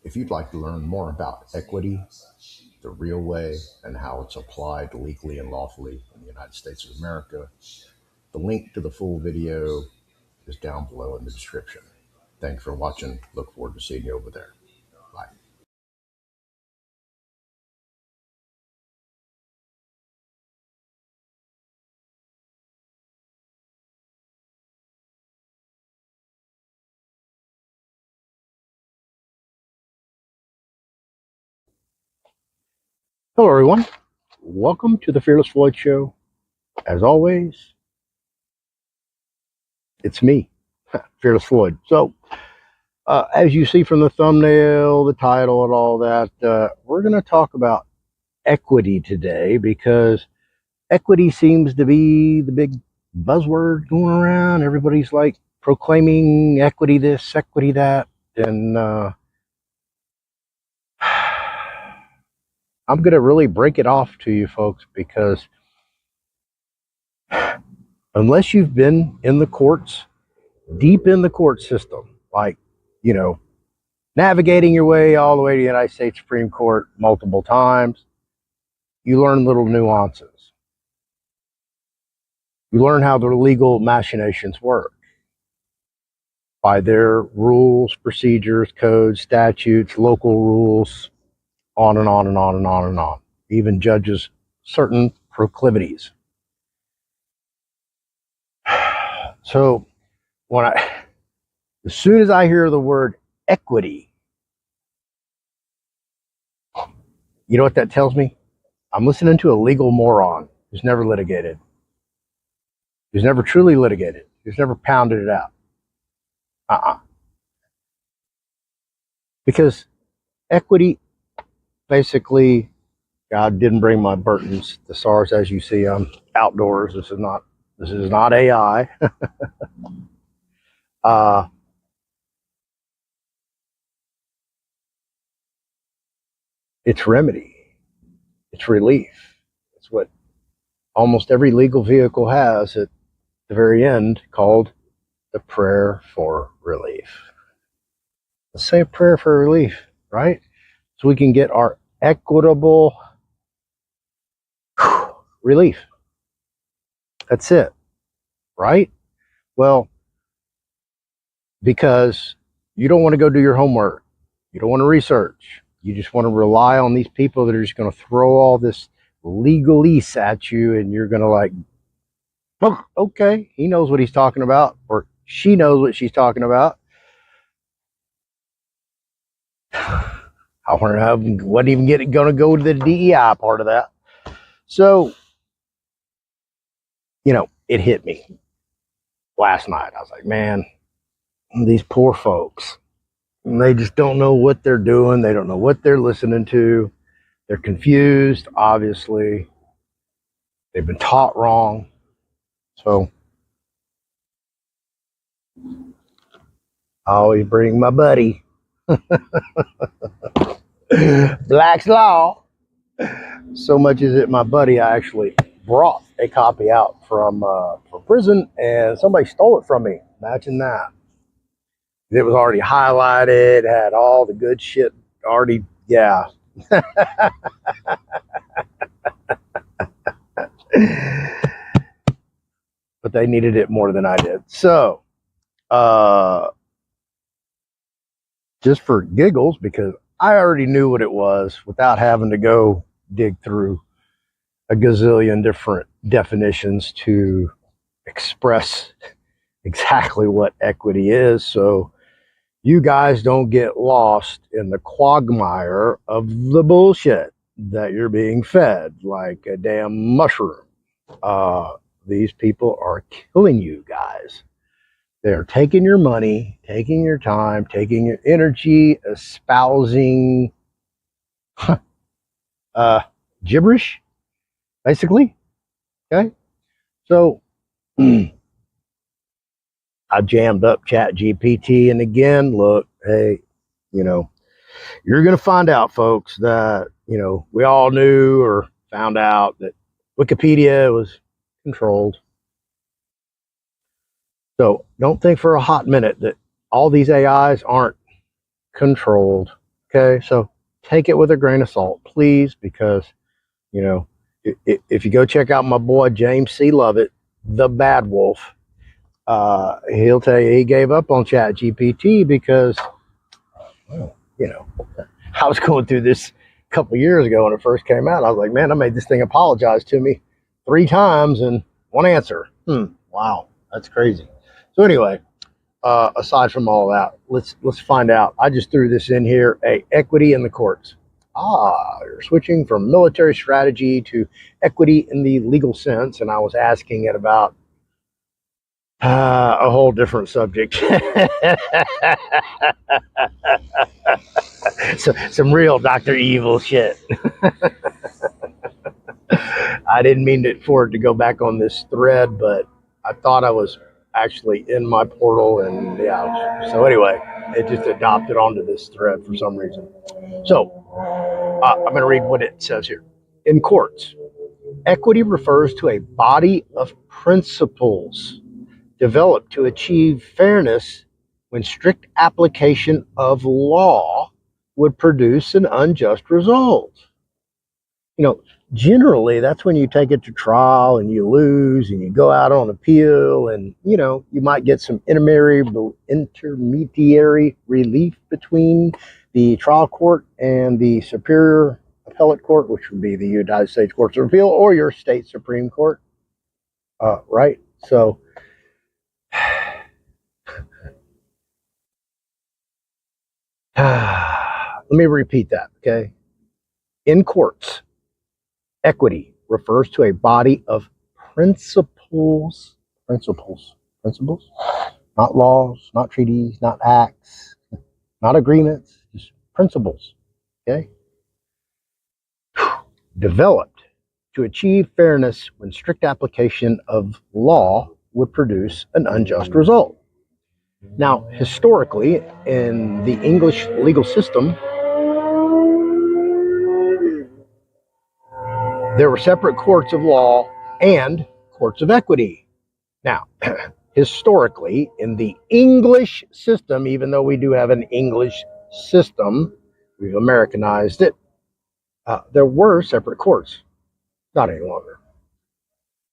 If you'd like to learn more about equity, the real way, and how it's applied legally and lawfully in the United States of America, the link to the full video is down below in the description. Thanks for watching. Look forward to seeing you over there. Bye. Hello, everyone. Welcome to the Fearless Floyd Show. As always, it's me, Fearless Floyd. So, as you see from the thumbnail, the title, and all that, we're going to talk about equity today because equity seems to be the big buzzword going around. Everybody's like proclaiming equity this, equity that, and I'm going to really break it off to you folks because unless you've been in the courts, deep in the court system, like, you know, navigating your way all the way to the United States Supreme Court multiple times, you learn little nuances. You learn how the legal machinations work by their rules, procedures, codes, statutes, local rules, on and on and on and on and on. Even judges certain proclivities. So as soon as I hear the word equity, you know what that tells me? I'm listening to a legal moron who's never litigated, who's never truly litigated, who's never pounded it out. Because equity, basically, God didn't bring my Burtons, the SARS, as you see. I'm outdoors. This is not AI. It's remedy. It's relief. It's what almost every legal vehicle has at the very end, called the prayer for relief. Let's say a prayer for relief, right? So we can get our equitable relief. That's it, right? Well, because you don't want to go do your homework. You don't want to research. You just want to rely on these people that are just going to throw all this legalese at you, and you're going to like, oh, okay, he knows what he's talking about, or she knows what she's talking about. I wasn't even going to go to the DEI part of that. So, you know, it hit me last night. I was like, man, these poor folks, they just don't know what they're doing. They don't know what they're listening to. They're confused, obviously. They've been taught wrong. So I always bring my buddy. Black's Law. So much is it my buddy, I actually brought a copy out from prison, and somebody stole it from me. Imagine that. It was already highlighted, had all the good shit already, yeah. But they needed it more than I did. So, just for giggles, because I already knew what it was without having to go dig through a gazillion different definitions to express exactly what equity is. So you guys don't get lost in the quagmire of the bullshit that you're being fed like a damn mushroom. These people are killing you guys. They're taking your money, taking your time, taking your energy, espousing gibberish, basically. Okay? So I jammed up ChatGPT, and again, look, hey, you know, you're going to find out, folks, that, you know, we all knew or found out that Wikipedia was controlled. So don't think for a hot minute that all these AIs aren't controlled. Okay, so take it with a grain of salt, please, because, you know, if you go check out my boy James C. Lovett, the Bad Wolf, he'll tell you he gave up on Chat GPT because, well, you know, I was going through this a couple years ago when it first came out. I was like, man, I made this thing apologize to me 3 times and 1 answer. Wow, that's crazy. So anyway, aside from all that, let's find out. I just threw this in here: equity in the courts. You're switching from military strategy to equity in the legal sense, and I was asking it about a whole different subject. So, some real Dr. Evil shit. I didn't mean for it to go back on this thread, but I thought I was actually in my portal, and yeah. So anyway, it just adopted onto this thread for some reason. So I'm going to read what it says here. In courts, equity refers to a body of principles developed to achieve fairness when strict application of law would produce an unjust result. You know, generally that's when you take it to trial and you lose and you go out on appeal, and, you know, you might get some intermediary relief between the trial court and the superior appellate court, which would be the United States Courts of Appeal or your state Supreme Court. Right? So let me repeat that, okay? In courts, equity refers to a body of principles, not laws, not treaties, not acts, not agreements, just principles, okay? Developed to achieve fairness when strict application of law would produce an unjust result. Now, historically, in the English legal system, there were separate courts of law and courts of equity. Now, historically, in the English system, even though we do have an English system, we've Americanized it, there were separate courts. Not any longer.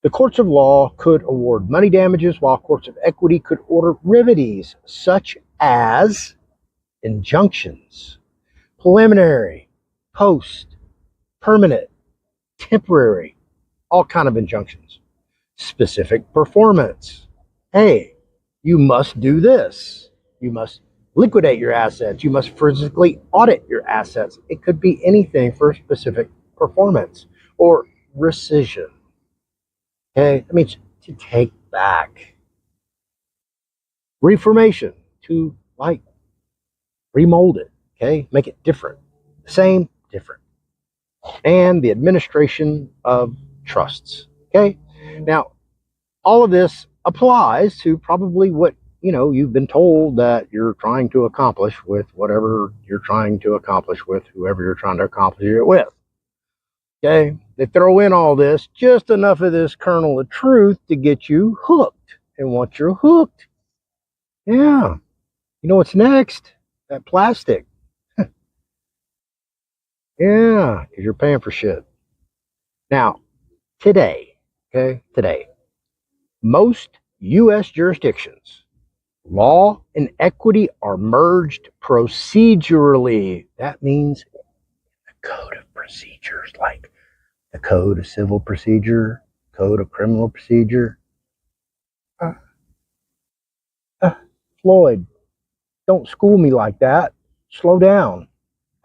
The courts of law could award money damages, while courts of equity could order remedies such as injunctions, preliminary, post, permanent, temporary, all kind of injunctions. Specific performance. Hey, you must do this. You must liquidate your assets. You must physically audit your assets. It could be anything for specific performance. Or rescission. Okay, that means to take back. Reformation, to like remold it, okay, make it different. Same, different. And the administration of trusts, okay? Now, all of this applies to probably what, you know, you've been told that you're trying to accomplish with whatever you're trying to accomplish with whoever you're trying to accomplish it with. Okay, they throw in all this, just enough of this kernel of truth to get you hooked. And once you're hooked, yeah, you know what's next? That plastic. Yeah, because you're paying for shit. Now, today, most U.S. jurisdictions, law and equity are merged procedurally. That means the code of procedures, like the code of civil procedure, code of criminal procedure. Floyd, don't school me like that. Slow down.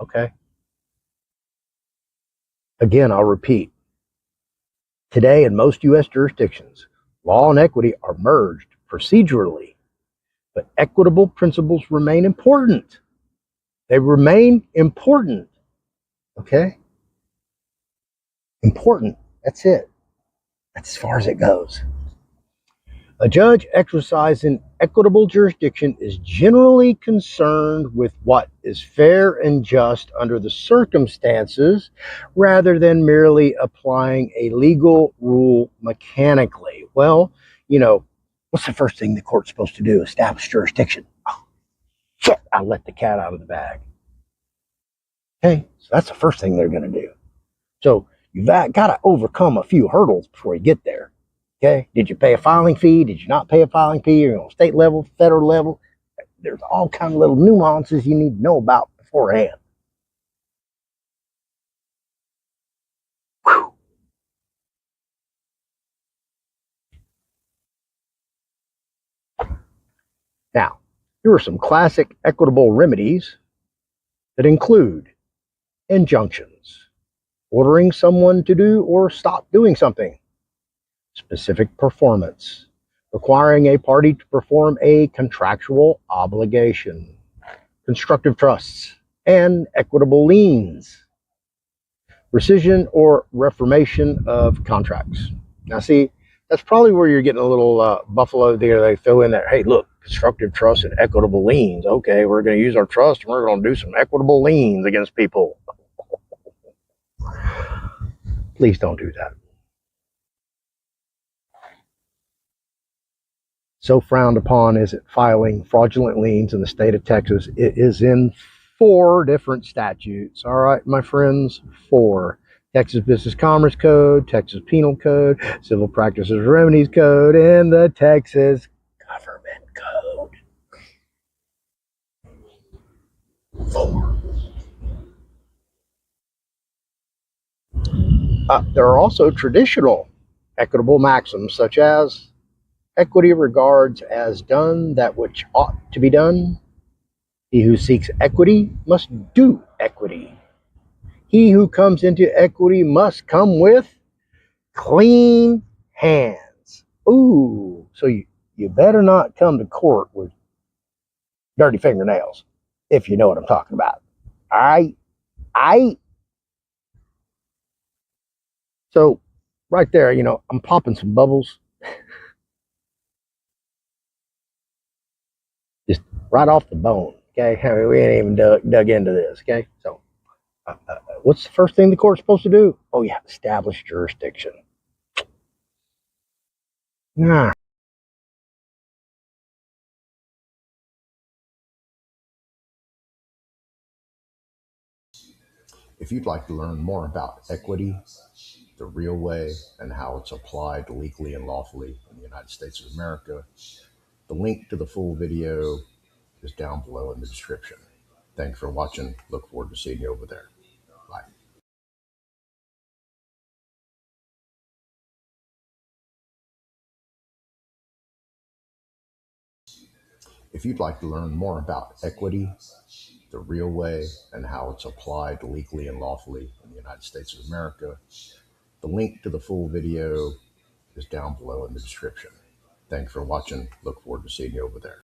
Okay. Again, I'll repeat. Today, in most U.S. jurisdictions, law and equity are merged procedurally, but equitable principles remain important. They remain important. Okay? Important. That's it. That's as far as it goes. A judge exercising equitable jurisdiction is generally concerned with what is fair and just under the circumstances, rather than merely applying a legal rule mechanically. Well, you know, what's the first thing the court's supposed to do? Establish jurisdiction. Oh, shit, I let the cat out of the bag. Okay, so that's the first thing they're going to do. So you've got to overcome a few hurdles before you get there. Okay, did you pay a filing fee? Did you not pay a filing fee? You're on state level, federal level. There's all kinds of little nuances you need to know about beforehand. Whew. Now, here are some classic equitable remedies that include injunctions, ordering someone to do or stop doing something, specific performance, requiring a party to perform a contractual obligation, constructive trusts, and equitable liens, rescission or reformation of contracts. Now, see, that's probably where you're getting a little buffalo there. They throw in there, hey, look, constructive trust and equitable liens. Okay, we're going to use our trust and we're going to do some equitable liens against people. Please don't do that. So frowned upon is it filing fraudulent liens in the state of Texas. It is in 4 different statutes. All right, my friends, 4. Texas Business Commerce Code, Texas Penal Code, Civil Practices Remedies Code, and the Texas Government Code. 4. There are also traditional equitable maxims such as equity regards as done that which ought to be done. He who seeks equity must do equity. He who comes into equity must come with clean hands. Ooh, so you better not come to court with dirty fingernails, if you know what I'm talking about. I So right there, I'm popping some bubbles just right off the bone. Okay, I mean, we ain't even dug into this. Okay, so what's the first thing the court's supposed to do? Oh yeah, establish jurisdiction. Nah. If you'd like to learn more about equity, the real way, and how it's applied legally and lawfully in the United States of America, the link to the full video is down below in the description. Thanks for watching. Look forward to seeing you over there. Bye. If you'd like to learn more about equity, the real way, and how it's applied legally and lawfully in the United States of America, the link to the full video is down below in the description. Thanks for watching. Look forward to seeing you over there.